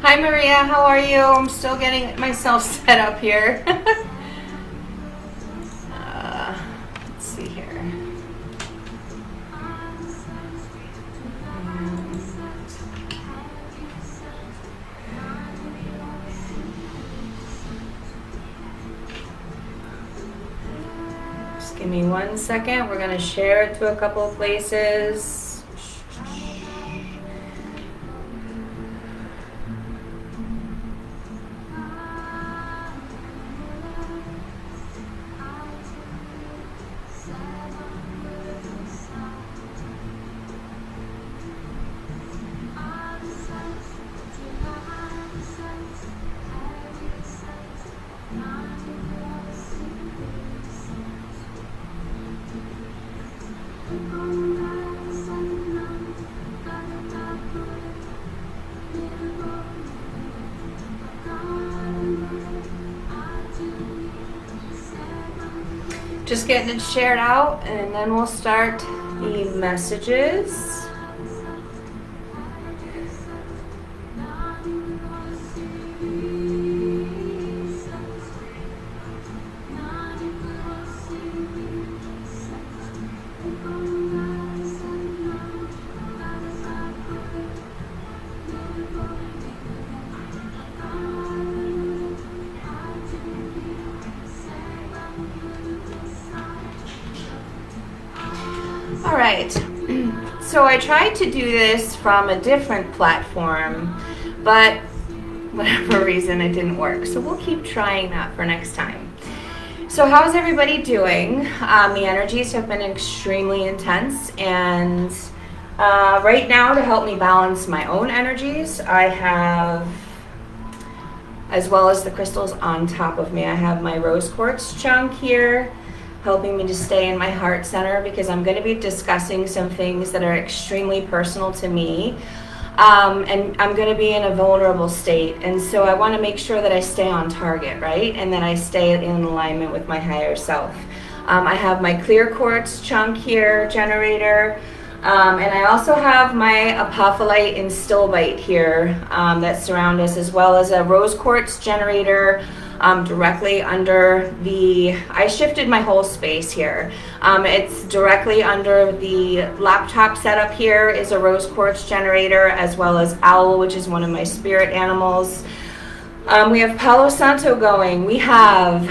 Hi Maria, how are you? I'm still getting myself set up here. Let's see here. Just give me 1 second. We're going to share it to a couple of places. Just getting it shared out, and then we'll start the messages. All right, so I tried to do this from a different platform, but whatever reason it didn't work. So we'll keep trying that for next time. So how's everybody doing? The energies have been extremely intense, and right now, to help me balance my own energies, I have, as well as the crystals on top of me, I have my rose quartz chunk here, helping me to stay in my heart center, because I'm going to be discussing some things that are extremely personal to me, and I'm going to be in a vulnerable state, and so I want to make sure that I stay on target, right, and that I stay in alignment with my higher self. I have my clear quartz chunk here, generator, and I also have my apophyllite and stilbite here that surround us, as well as a rose quartz generator directly under I shifted my whole space here. It's directly under the laptop setup here is a rose quartz generator, as well as owl, which is one of my spirit animals. We have Palo Santo going. We have,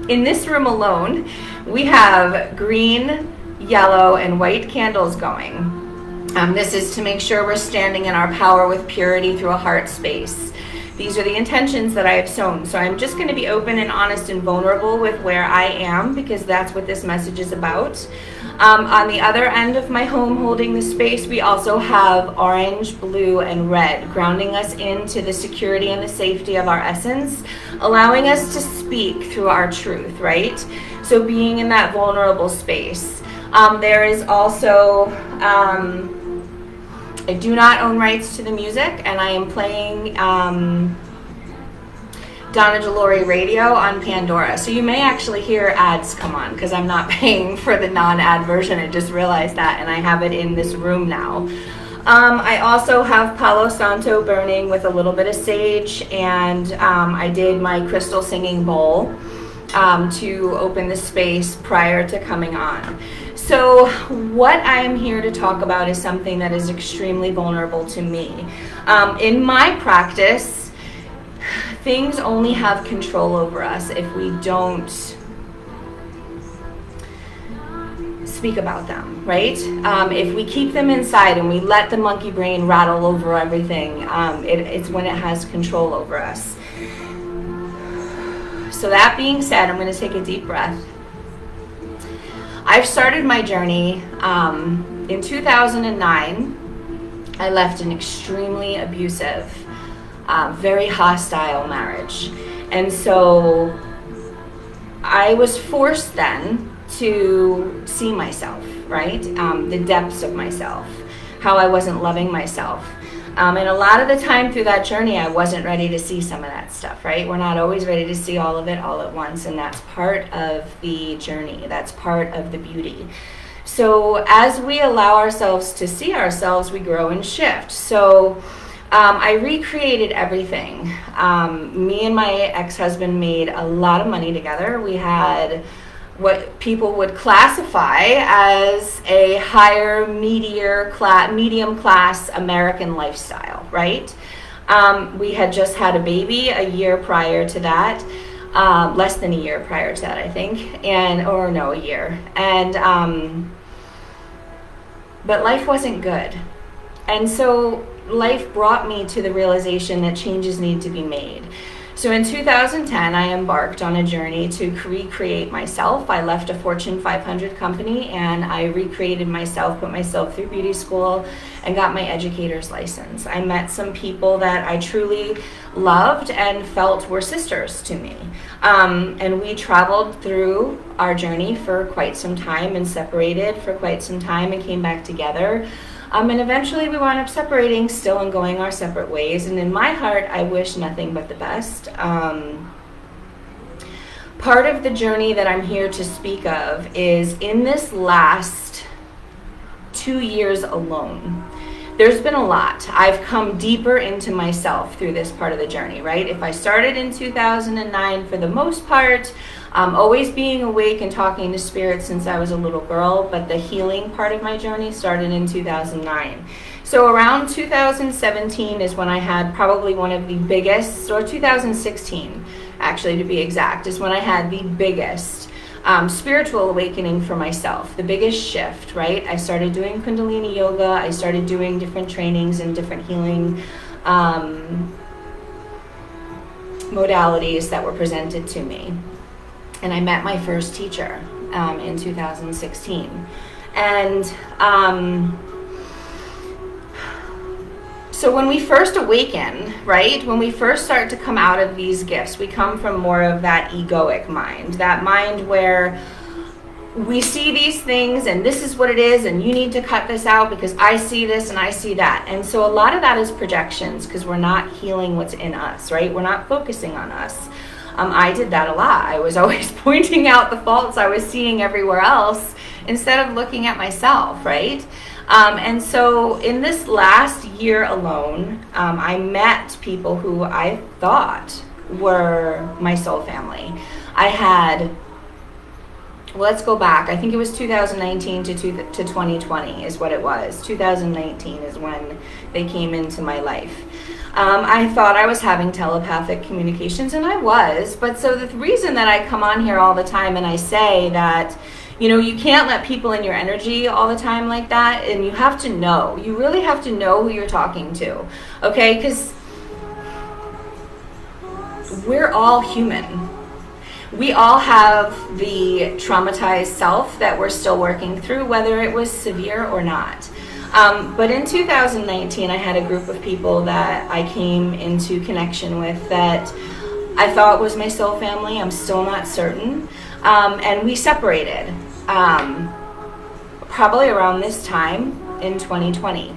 in this room alone, we have green, yellow, and white candles going. This is to make sure we're standing in our power with purity through a heart space. These are the intentions that I have sown. So I'm just going to be open and honest and vulnerable with where I am, because that's what this message is about. On the other end of my home holding the space, we also have orange, blue, and red, grounding us into the security and the safety of our essence, allowing us to speak through our truth, right? So being in that vulnerable space. There is also, I do not own rights to the music, and I am playing Donna DeLore radio on Pandora. So you may actually hear ads come on, because I'm not paying for the non-ad version. I just realized that, and I have it in this room now. I also have Palo Santo burning with a little bit of sage, and I did my crystal singing bowl to open the space prior to coming on. So what I am here to talk about is something that is extremely vulnerable to me. In my practice, things only have control over us if we don't speak about them, right? If we keep them inside and we let the monkey brain rattle over everything, it's when it has control over us. So that being said, I'm going to take a deep breath. I've started my journey in 2009. I left an extremely abusive, very hostile marriage. And so I was forced then to see myself, right? The depths of myself, how I wasn't loving myself. And a lot of the time through that journey, I wasn't ready to see some of that stuff, right? We're not always ready to see all of it all at once, and that's part of the journey. That's part of the beauty. So as we allow ourselves to see ourselves, we grow and shift. So I recreated everything. Me and my ex-husband made a lot of money together. We had what people would classify as a higher medium class American lifestyle, right? We had just had a baby a year prior to that, less than a year prior to that, I think, a year. And but life wasn't good. And so life brought me to the realization that changes need to be made. So in 2010, I embarked on a journey to recreate myself. I left a Fortune 500 company and I recreated myself, put myself through beauty school, and got my educator's license. I met some people that I truly loved and felt were sisters to me. And we traveled through our journey for quite some time and separated for quite some time and came back together. And eventually we wound up separating still and going our separate ways. And in my heart, I wish nothing but the best. Part of the journey that I'm here to speak of is in this last 2 years alone. There's been a lot. I've come deeper into myself through this part of the journey, right? If I started in 2009 for the most part, always being awake and talking to spirit since I was a little girl, but the healing part of my journey started in 2009. So around 2017 is when I had probably one of the biggest, or 2016 actually to be exact, is when I had the biggest spiritual awakening for myself, the biggest shift, right? I started doing Kundalini yoga, I started doing different trainings and different healing modalities that were presented to me. And I met my first teacher in 2016. And so when we first awaken, right, when we first start to come out of these gifts, we come from more of that egoic mind, that mind where we see these things and this is what it is and you need to cut this out because I see this and I see that. And so a lot of that is projections because we're not healing what's in us, right? We're not focusing on us. I did that a lot. I was always pointing out the faults I was seeing everywhere else instead of looking at myself, right? And so in this last year alone, I met people who I thought were my soul family. I had, let's go back. I think it was 2019 to 2020 is what it was. 2019 is when they came into my life. I thought I was having telepathic communications, and I was. But so the reason that I come on here all the time and I say that, you know, you can't let people in your energy all the time like that, and you have to know. You really have to know who you're talking to, okay? Because we're all human. We all have the traumatized self that we're still working through, whether it was severe or not. But in 2019, I had a group of people that I came into connection with that I thought was my soul family. I'm still not certain. And we separated probably around this time in 2020.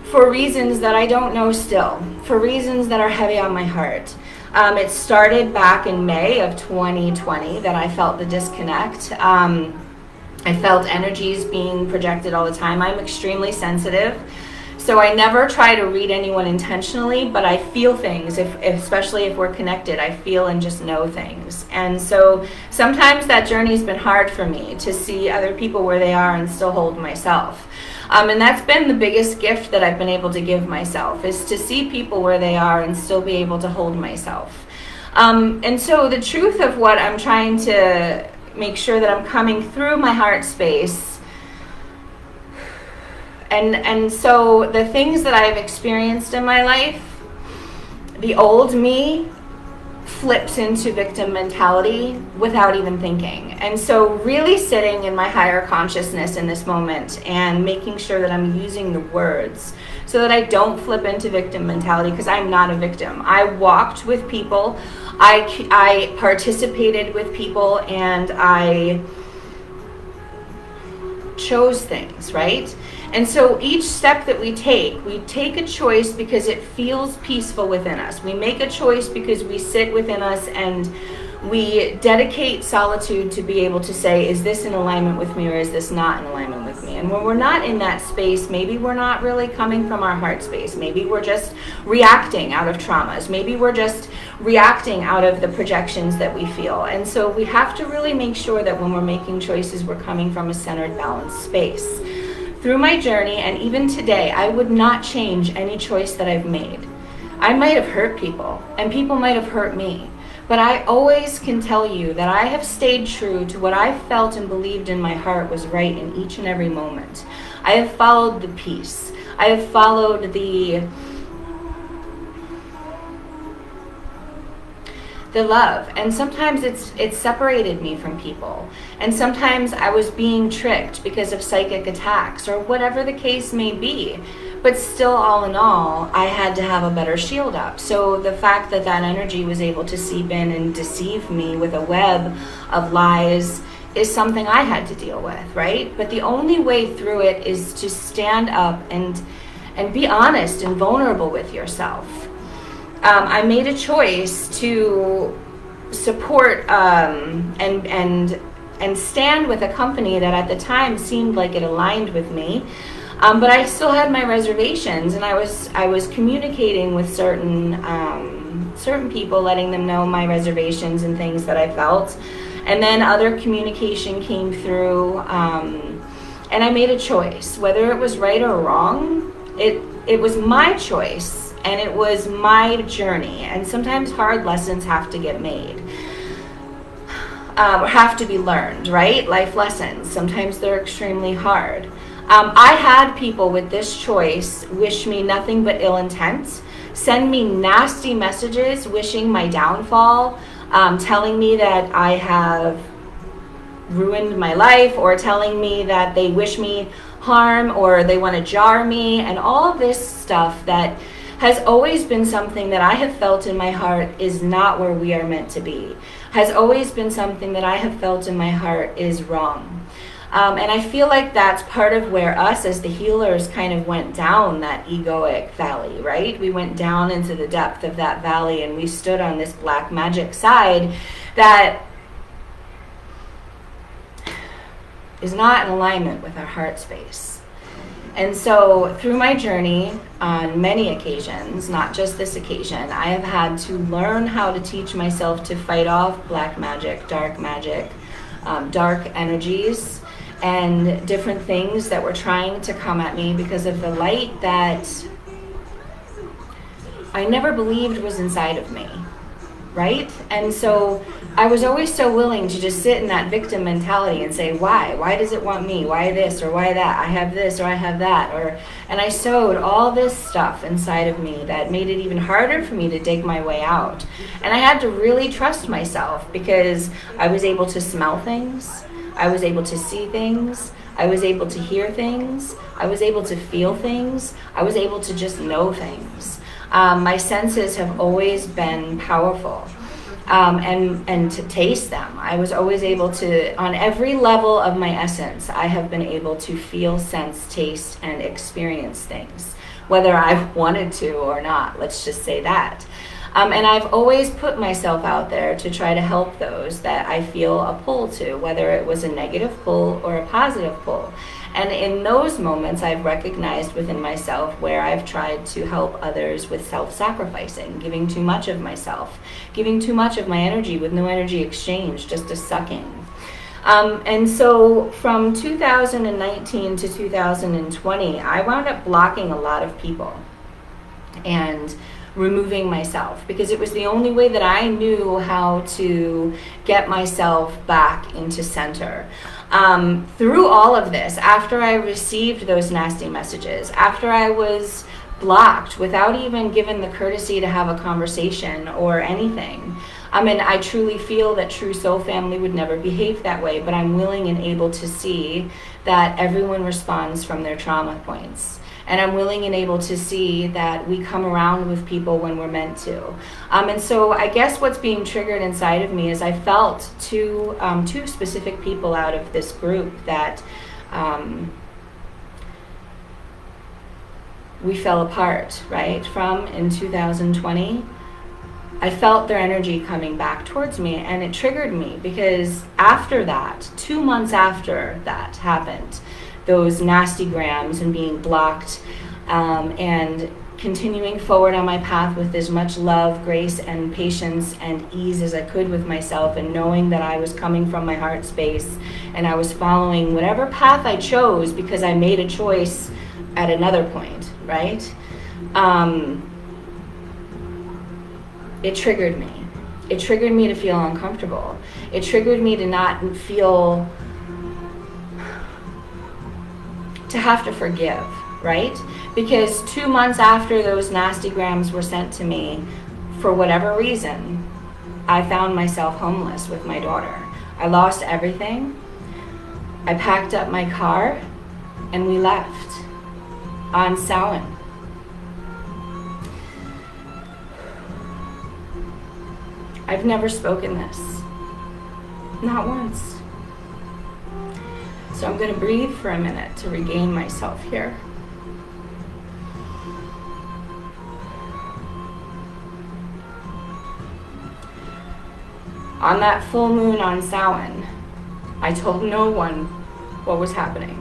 For reasons that I don't know still, for reasons that are heavy on my heart. It started back in May of 2020 that I felt the disconnect. I felt energies being projected all the time. I'm extremely sensitive, so I never try to read anyone intentionally, but I feel things, especially if we're connected. I feel and just know things. And so sometimes that journey's been hard for me to see other people where they are and still hold myself. And that's been the biggest gift that I've been able to give myself, is to see people where they are and still be able to hold myself. And so the truth of what I'm trying to make sure that I'm coming through my heart space, and so the things that I've experienced in my life, the old me flips into victim mentality without even thinking. And so really sitting in my higher consciousness in this moment and making sure that I'm using the words so that I don't flip into victim mentality, because I'm not a victim. I walked with people, I participated with people, and I chose things, right? And so each step that we take a choice because it feels peaceful within us. We make a choice because we sit within us and we dedicate solitude to be able to say, is this in alignment with me or is this not in alignment with me? And when we're not in that space, maybe we're not really coming from our heart space. Maybe we're just reacting out of traumas. Maybe we're just reacting out of the projections that we feel. And so we have to really make sure that when we're making choices, we're coming from a centered, balanced space. Through my journey, and even today, I would not change any choice that I've made. I might have hurt people, and people might have hurt me. But I always can tell you that I have stayed true to what I felt and believed in my heart was right in each and every moment. I have followed the peace. I have followed the love. And sometimes it's separated me from people. And sometimes I was being tricked because of psychic attacks or whatever the case may be. But still, all in all, I had to have a better shield up. So the fact that that energy was able to seep in and deceive me with a web of lies is something I had to deal with, right? But the only way through it is to stand up and be honest and vulnerable with yourself. I made a choice to support and stand with a company that at the time seemed like it aligned with me. But I still had my reservations, and I was communicating with certain people, letting them know my reservations and things that I felt. And then other communication came through, and I made a choice. Whether it was right or wrong, it was my choice, and it was my journey. And sometimes hard lessons have to get made. Or have to be learned, right? Life lessons. Sometimes they're extremely hard. I had people with this choice wish me nothing but ill intent, send me nasty messages wishing my downfall, telling me that I have ruined my life, or telling me that they wish me harm or they want to jar me, and all of this stuff that has always been something that I have felt in my heart is not where we are meant to be, has always been something that I have felt in my heart is wrong. And I feel like that's part of where us as the healers kind of went down that egoic valley, right? We went down into the depth of that valley, and we stood on this black magic side that is not in alignment with our heart space. And so through my journey on many occasions, not just this occasion, I have had to learn how to teach myself to fight off black magic, dark energies, and different things that were trying to come at me because of the light that I never believed was inside of me, right? And so I was always so willing to just sit in that victim mentality and say, why? Why does it want me? Why this or why that? I have this or I have that. And I sowed all this stuff inside of me that made it even harder for me to dig my way out. And I had to really trust myself because I was able to smell things. I was able to see things. I was able to hear things. I was able to feel things. I was able to just know things. My senses have always been powerful, and to taste them. I was always able to, on every level of my essence, I have been able to feel, sense, taste, and experience things, whether I've wanted to or not. Let's just say that. And I've always put myself out there to try to help those that I feel a pull to, whether it was a negative pull or a positive pull. And in those moments, I've recognized within myself where I've tried to help others with self-sacrificing, giving too much of myself, giving too much of my energy with no energy exchange, just a sucking. And so from 2019 to 2020, I wound up blocking a lot of people and removing myself, because it was the only way that I knew how to get myself back into center. Through all of this, after I received those nasty messages, after I was blocked without even given the courtesy to have a conversation or anything, And I truly feel that true soul family would never behave that way, but I'm willing and able to see that everyone responds from their trauma points. And I'm willing and able to see that we come around with people when we're meant to. And so I guess what's being triggered inside of me is I felt two specific people out of this group that we fell apart, right, from in 2020. I felt their energy coming back towards me, and it triggered me because after that, 2 months after that happened, those nasty grams and being blocked, and continuing forward on my path with as much love, grace, and patience and ease as I could with myself, and knowing that I was coming from my heart space and I was following whatever path I chose because I made a choice at another point, right? It triggered me. It triggered me to feel uncomfortable. It triggered me to not feel, to have to forgive, right? Because 2 months after those nasty grams were sent to me, for whatever reason, I found myself homeless with my daughter. I lost everything. I packed up my car and we left on Samhain. I've never spoken this, not once. So I'm going to breathe for a minute to regain myself here. On that full moon on Samhain, I told no one what was happening.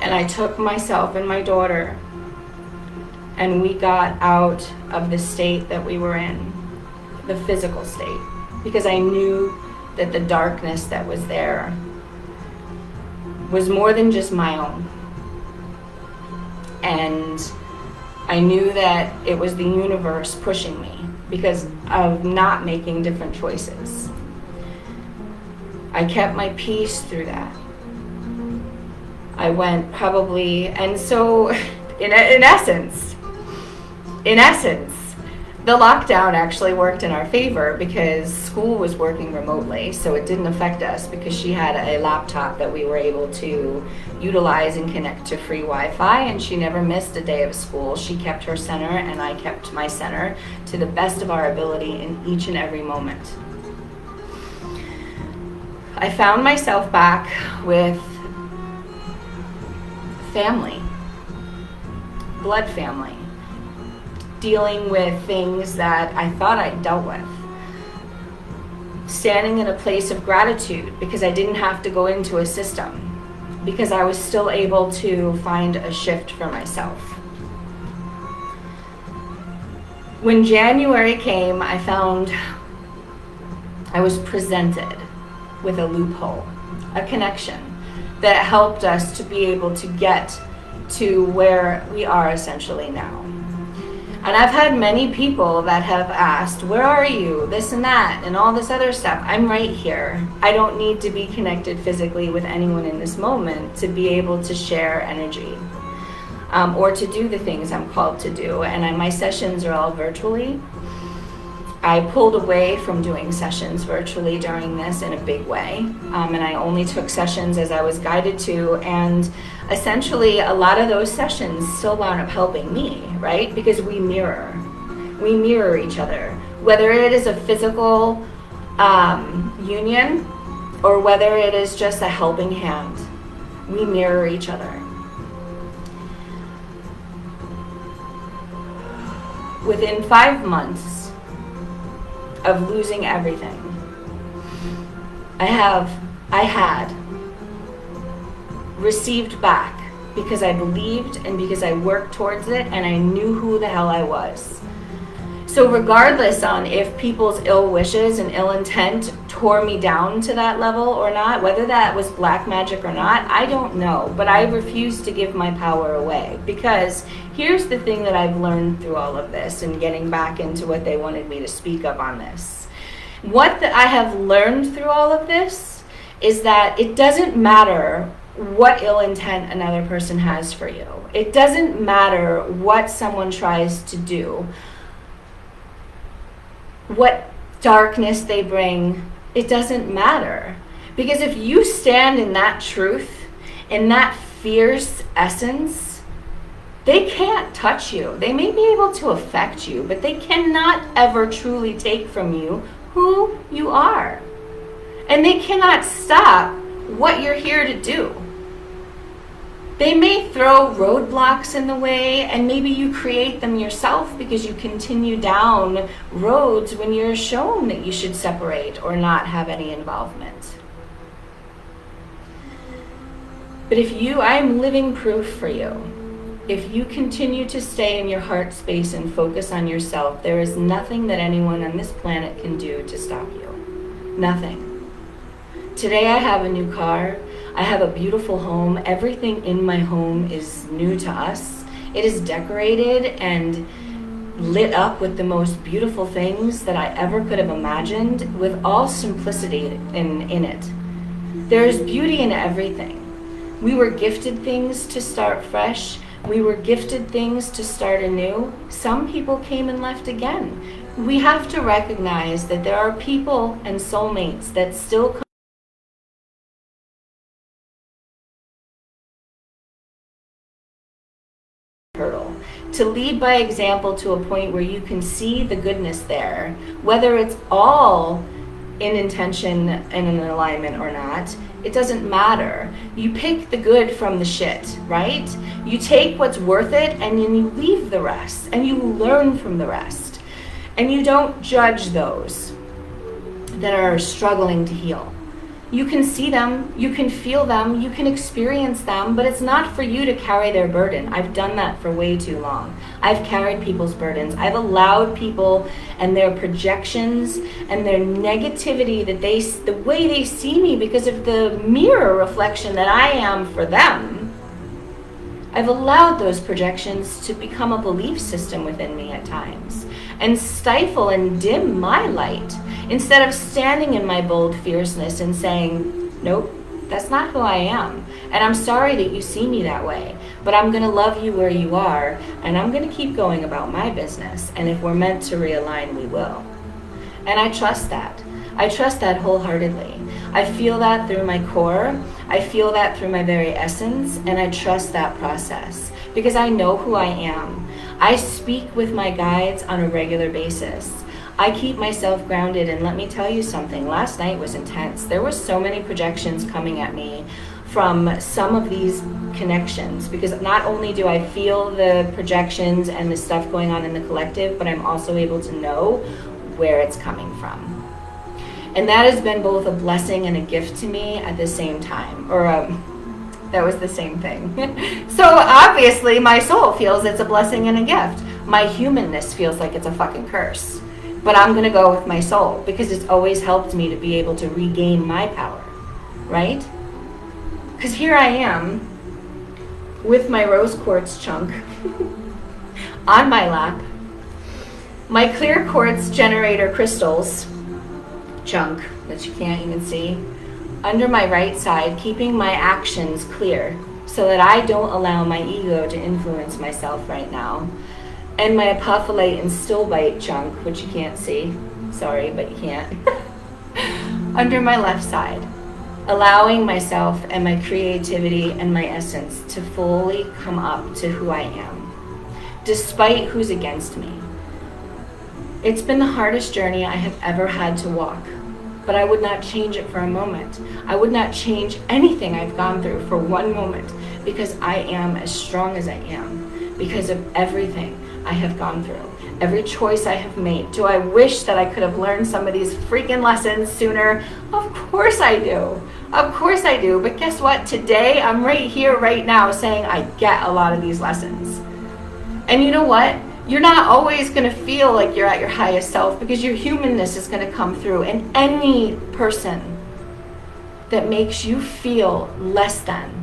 And I took myself and my daughter, and we got out of the state that we were in, the physical state, because I knew that the darkness that was there was more than just my own. And I knew that it was the universe pushing me because of not making different choices. I kept my peace through that. I went probably, and so in essence, the lockdown actually worked in our favor because school was working remotely, so it didn't affect us because she had a laptop that we were able to utilize and connect to free Wi-Fi, and she never missed a day of school. She kept her center and I kept my center to the best of our ability in each and every moment. I found myself back with family, blood family, dealing with things that I thought I'd dealt with. Standing in a place of gratitude because I didn't have to go into a system, because I was still able to find a shift for myself. When January came, I found I was presented with a loophole, a connection that helped us to be able to get to where we are essentially now. And I've had many people that have asked, where are you? This and that, and all this other stuff. I'm right here. I don't need to be connected physically with anyone in this moment to be able to share energy or to do the things I'm called to do. And my sessions are all virtually. I pulled away from doing sessions virtually during this in a big way, and I only took sessions as I was guided to, and essentially a lot of those sessions still wound up helping me, right? Because we mirror each other, whether it is a physical union or whether it is just a helping hand. We mirror each other. Within 5 months of losing everything, I had received back because I believed and because I worked towards it and I knew who the hell I was. So regardless on if people's ill wishes and ill intent tore me down to that level or not, whether that was black magic or not, I don't know, but I refuse to give my power away, because here's the thing that I've learned through all of this and getting back into what they wanted me to speak of on this. What I have learned through all of this is that it doesn't matter what ill intent another person has for you. It doesn't matter what someone tries to do. what darkness they bring, it doesn't matter. Because if you stand in that truth, in that fierce essence, they can't touch you. They may be able to affect you, but they cannot ever truly take from you who you are. And they cannot stop what you're here to do. They may throw roadblocks in the way, and maybe you create them yourself because you continue down roads when you're shown that you should separate or not have any involvement. But I'm living proof for you. If you continue to stay in your heart space and focus on yourself, there is nothing that anyone on this planet can do to stop you. Nothing. Today I have a new car. I have a beautiful home. Everything in my home is new to us. It is decorated and lit up with the most beautiful things that I ever could have imagined, with all simplicity in it. There is beauty in everything. We were gifted things to start fresh. We were gifted things to start anew. Some people came and left again. We have to recognize that there are people and soulmates that still come. Hurdle. To lead by example to a point where you can see the goodness there, whether it's all in intention and in alignment or not, it doesn't matter. You pick the good from the shit, right? You take what's worth it and then you leave the rest, and you learn from the rest. And you don't judge those that are struggling to heal. You can see them, you can feel them, you can experience them, but it's not for you to carry their burden. I've done that for way too long. I've carried people's burdens. I've allowed people and their projections and their negativity, the way they see me because of the mirror reflection that I am for them. I've allowed those projections to become a belief system within me at times and stifle and dim my light, instead of standing in my bold fierceness and saying, nope, that's not who I am. And I'm sorry that you see me that way, but I'm going to love you where you are, and I'm going to keep going about my business. And if we're meant to realign, we will. And I trust that. I trust that wholeheartedly. I feel that through my core. I feel that through my very essence, and I trust that process because I know who I am. I speak with my guides on a regular basis. I keep myself grounded, and let me tell you something. Last night was intense. There were so many projections coming at me from some of these connections, because not only do I feel the projections and the stuff going on in the collective, but I'm also able to know where it's coming from. And that has been both a blessing and a gift to me at the same time. That was the same thing. So obviously my soul feels it's a blessing and a gift. My humanness feels like it's a fucking curse. But I'm going to go with my soul because it's always helped me to be able to regain my power, right? Because here I am with my rose quartz chunk on my lap, my clear quartz generator crystals chunk that you can't even see under my right side, keeping my actions clear so that I don't allow my ego to influence myself right now. And my apophyllite and stillbite chunk, which you can't see. Sorry, but you can't. Under my left side. Allowing myself and my creativity and my essence to fully come up to who I am, despite who's against me. It's been the hardest journey I have ever had to walk, but I would not change it for a moment. I would not change anything I've gone through for one moment, because I am as strong as I am, because of everything I have gone through, every choice I have made. Do I wish that I could have learned some of these freaking lessons sooner? Of course I do. Of course I do. But guess what? Today, I'm right here, right now, saying I get a lot of these lessons. And you know what? You're not always going to feel like you're at your highest self, because your humanness is going to come through. And any person that makes you feel less than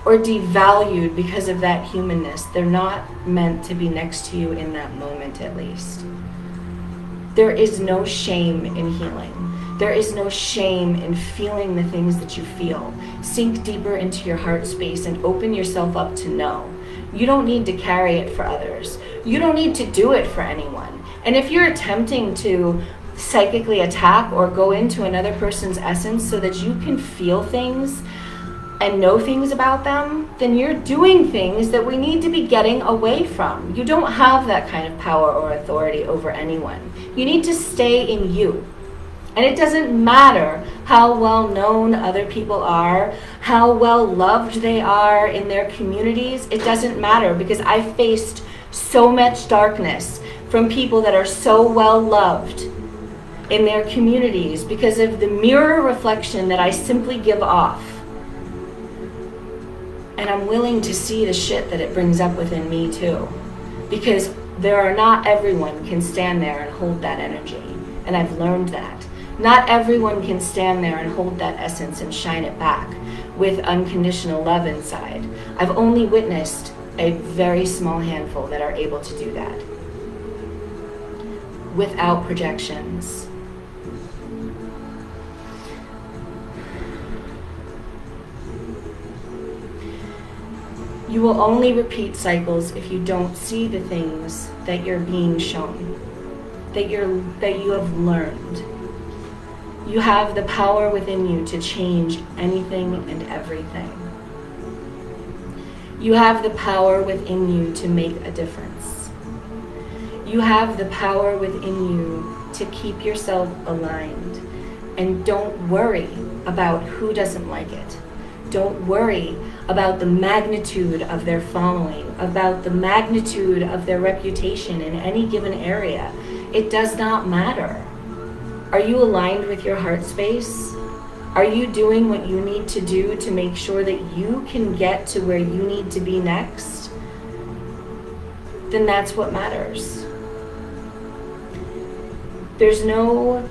or devalued because of that humanness, they're not meant to be next to you in that moment, at least. There is no shame in healing. There is no shame in feeling the things that you feel. Sink deeper into your heart space and open yourself up to know. You don't need to carry it for others. You don't need to do it for anyone. And if you're attempting to psychically attack or go into another person's essence so that you can feel things and know things about them, then you're doing things that we need to be getting away from. You don't have that kind of power or authority over anyone. You need to stay in you. And it doesn't matter how well known other people are, how well loved they are in their communities. It doesn't matter, because I faced so much darkness from people that are so well loved in their communities because of the mirror reflection that I simply give off. And I'm willing to see the shit that it brings up within me too, because not everyone can stand there and hold that energy. And I've learned that. Not everyone can stand there and hold that essence and shine it back with unconditional love inside. I've only witnessed a very small handful that are able to do that without projections. You will only repeat cycles if you don't see the things that you're being shown, that you have learned. You have the power within you to change anything and everything. You have the power within you to make a difference. You have the power within you to keep yourself aligned. And don't worry about who doesn't like it. Don't worry about the magnitude of their following, about the magnitude of their reputation in any given area. It does not matter. Are you aligned with your heart space? Are you doing what you need to do to make sure that you can get to where you need to be next? Then that's what matters. There's no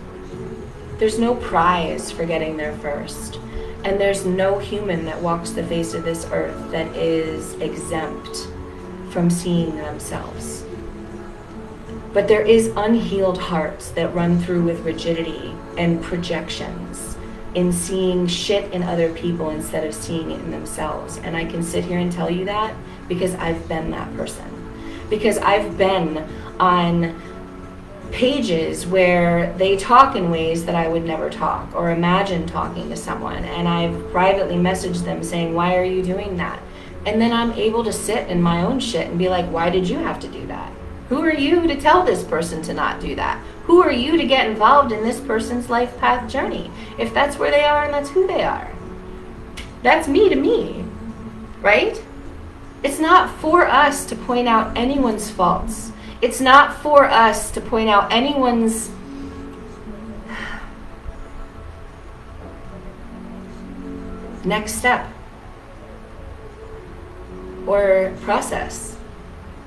prize for getting there first. And there's no human that walks the face of this earth that is exempt from seeing themselves. But there is unhealed hearts that run through with rigidity and projections in seeing shit in other people instead of seeing it in themselves. And I can sit here and tell you that because I've been that person. Because I've been on pages where they talk in ways that I would never talk or imagine talking to someone, and I've privately messaged them saying, why are you doing that? And then I'm able to sit in my own shit and be like, why did you have to do that? Who are you to tell this person to not do that? Who are you to get involved in this person's life path journey if that's where they are and that's who they are? That's me to me, right? It's not for us to point out anyone's faults. It's not for us to point out anyone's next step or process.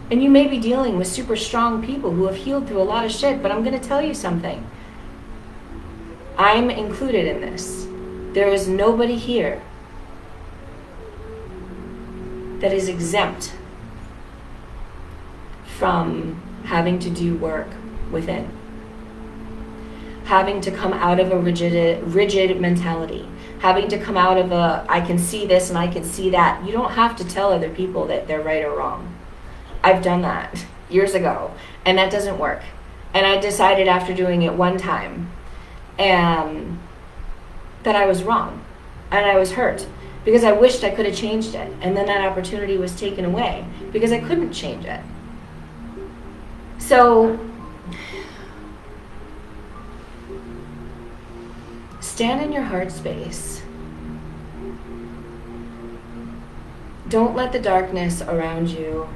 And you may be dealing with super strong people who have healed through a lot of shit, but I'm going to tell you something. I'm included in this. There is nobody here that is exempt from having to do work within, having to come out of a rigid mentality, having to come out of a I can see this and I can see that. You don't have to tell other people that they're right or wrong. I've done that years ago, and that doesn't work. And I decided after doing it one time that I was wrong, and I was hurt because I wished I could have changed it, and then that opportunity was taken away because I couldn't change it. So stand in your heart space. Don't let the darkness around you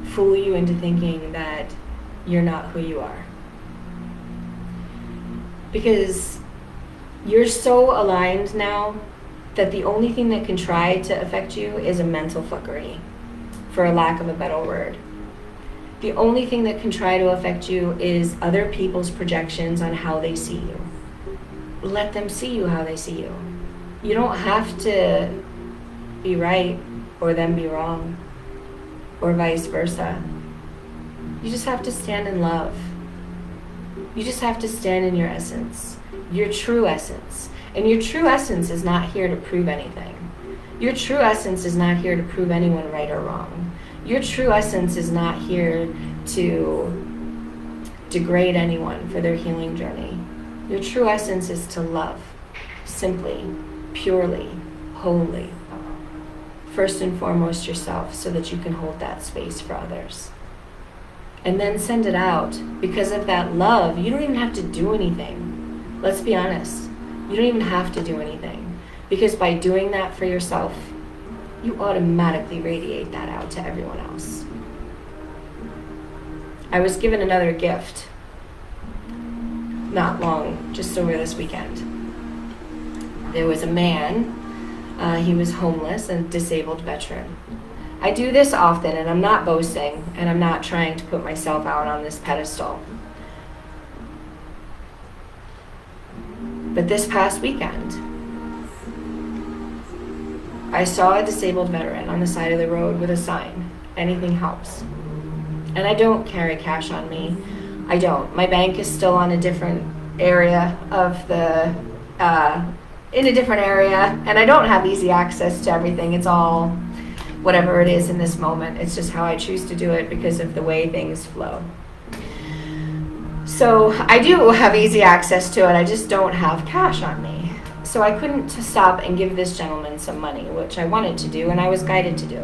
fool you into thinking that you're not who you are. Because you're so aligned now that the only thing that can try to affect you is a mental fuckery, for a lack of a better word. The only thing that can try to affect you is other people's projections on how they see you. Let them see you how they see you. You don't have to be right or them be wrong, or vice versa. You just have to stand in love. You just have to stand in your essence, your true essence. And your true essence is not here to prove anything. Your true essence is not here to prove anyone right or wrong. Your true essence is not here to degrade anyone for their healing journey. Your true essence is to love, simply, purely, wholly. First and foremost yourself, so that you can hold that space for others. And then send it out. Because of that love, you don't even have to do anything. Let's be honest. You don't even have to do anything. Because by doing that for yourself, you automatically radiate that out to everyone else. I was given another gift not long, just over this weekend. There was a man, he was homeless and disabled veteran. I do this often, and I'm not boasting, and I'm not trying to put myself out on this pedestal. But this past weekend, I saw a disabled veteran on the side of the road with a sign, anything helps. And I don't carry cash on me. I don't. My bank is still on a different area of the, in a different area, and I don't have easy access to everything. It's all whatever it is in this moment. It's just how I choose to do it because of the way things flow. So I do have easy access to it. I just don't have cash on me. So I couldn't stop and give this gentleman some money, which I wanted to do, and I was guided to do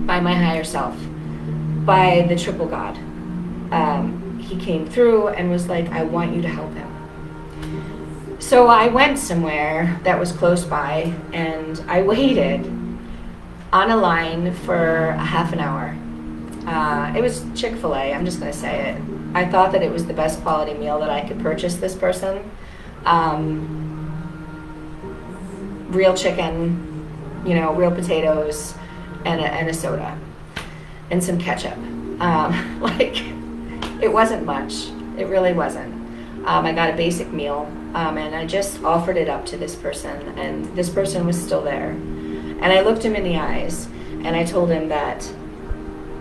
by my higher self, by the triple God. He came through and was like, I want you to help him. So I went somewhere that was close by, and I waited on a line for a half an hour. It was Chick-fil-A, I'm just going to say it. I thought that it was the best quality meal that I could purchase this person. Real chicken, real potatoes, and a soda, and some ketchup. It wasn't much. It really wasn't. I got a basic meal, and I just offered it up to this person, and this person was still there. And I looked him in the eyes, and I told him that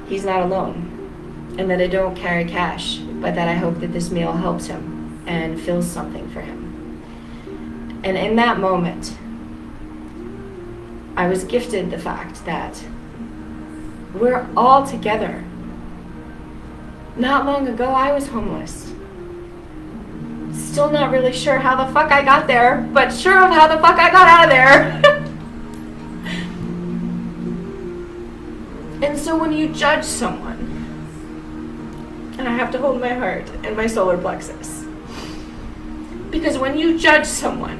he's not alone, and that I don't carry cash, but that I hope that this meal helps him and fills something for him. And in that moment, I was gifted the fact that we're all together. Not long ago, I was homeless. Still not really sure how the fuck I got there, but sure of how the fuck I got out of there. And so when you judge someone, and I have to hold my heart and my solar plexus, because when you judge someone,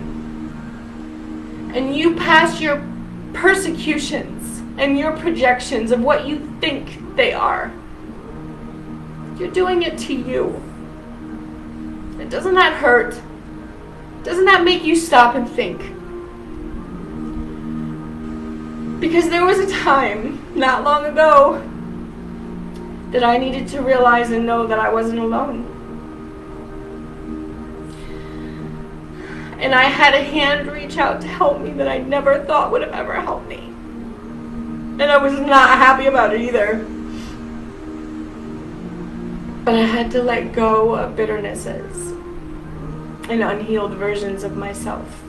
and you pass your persecutions and your projections of what you think they are, you're doing it to you. And doesn't that hurt? Doesn't that make you stop and think? Because there was a time, not long ago, that I needed to realize and know that I wasn't alone. And I had a hand reach out to help me that I never thought would have ever helped me. And I was not happy about it either. But I had to let go of bitternesses and unhealed versions of myself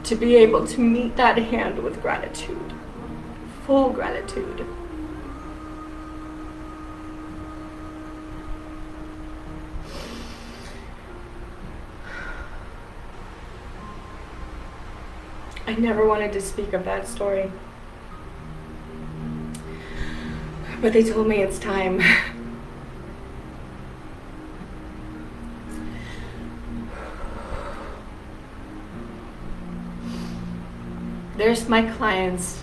to be able to meet that hand with gratitude, full gratitude. I never wanted to speak of that story, but they told me it's time. There's my clients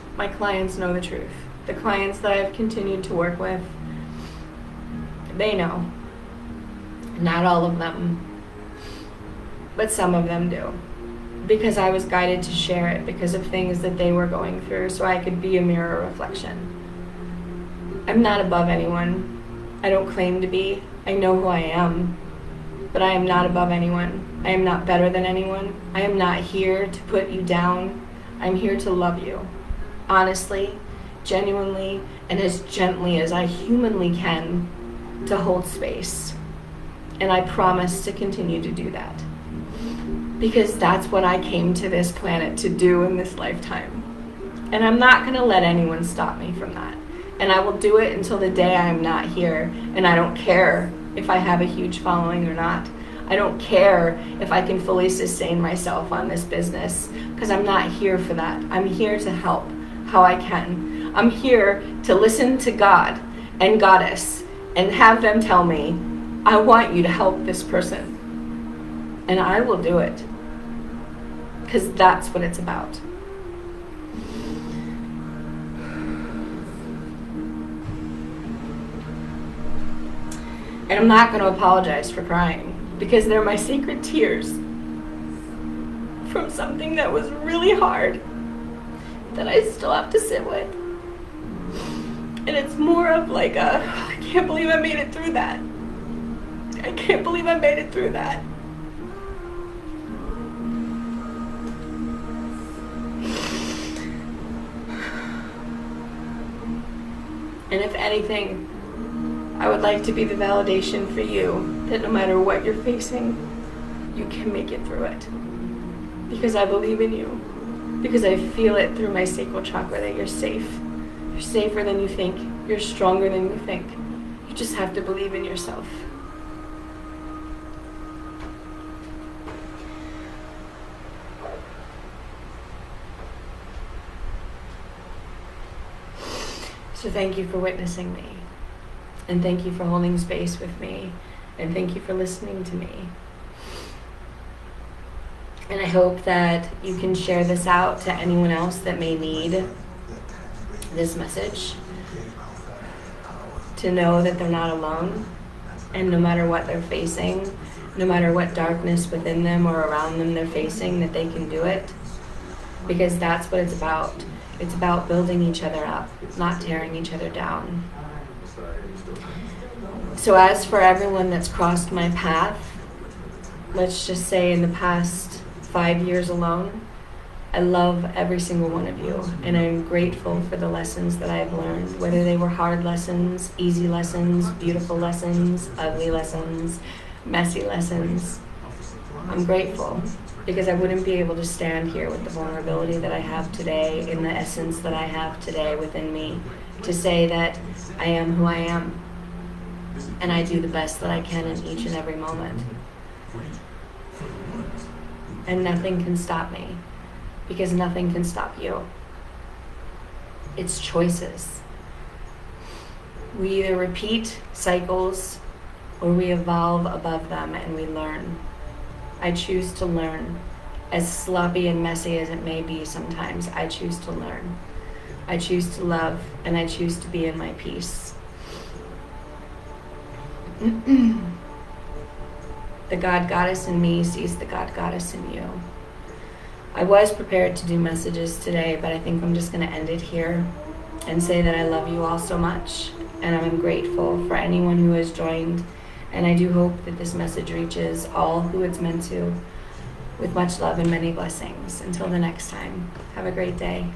know the truth. The clients that I've continued to work with, they know. Not all of them, but some of them do. Because I was guided to share it because of things that they were going through, so I could be a mirror reflection. I'm not above anyone. I don't claim to be. I know who I am, but I am not above anyone. I am not better than anyone. I am not here to put you down. I'm here to love you, honestly, genuinely, and as gently as I humanly can, to hold space. And I promise to continue to do that. Because that's what I came to this planet to do in this lifetime. And I'm not going to let anyone stop me from that. And I will do it until the day I am not here. And I don't care if I have a huge following or not. I don't care if I can fully sustain myself on this business, because I'm not here for that. I'm here to help how I can. I'm here to listen to God and Goddess and have them tell me, I want you to help this person. And I will do it, because that's what it's about. And I'm not going to apologize for crying, because they're my secret tears from something that was really hard that I still have to sit with. And it's more of like I can't believe I made it through that. I can't believe I made it through that. And if anything, I would like to be the validation for you that no matter what you're facing, you can make it through it. Because I believe in you. Because I feel it through my sacral chakra that you're safe. You're safer than you think. You're stronger than you think. You just have to believe in yourself. So thank you for witnessing me. And thank you for holding space with me. And thank you for listening to me. And I hope that you can share this out to anyone else that may need this message. To know that they're not alone. And no matter what they're facing, no matter what darkness within them or around them they're facing, that they can do it. Because that's what it's about. It's about building each other up, not tearing each other down. So as for everyone that's crossed my path, let's just say in the past 5 years alone, I love every single one of you, and I'm grateful for the lessons that I've learned, whether they were hard lessons, easy lessons, beautiful lessons, ugly lessons, messy lessons. I'm grateful, because I wouldn't be able to stand here with the vulnerability that I have today, in the essence that I have today within me, to say that I am who I am. And I do the best that I can in each and every moment. And nothing can stop me, because nothing can stop you. It's choices. We either repeat cycles or we evolve above them and we learn. I choose to learn. As sloppy and messy as it may be sometimes, I choose to learn. I choose to love, and I choose to be in my peace. The God Goddess in me sees the God Goddess in you. I was prepared to do messages today, but I think I'm just going to end it here and say that I love you all so much, and I'm grateful for anyone who has joined, and I do hope that this message reaches all who it's meant to, with much love and many blessings. Until the next time, have a great day.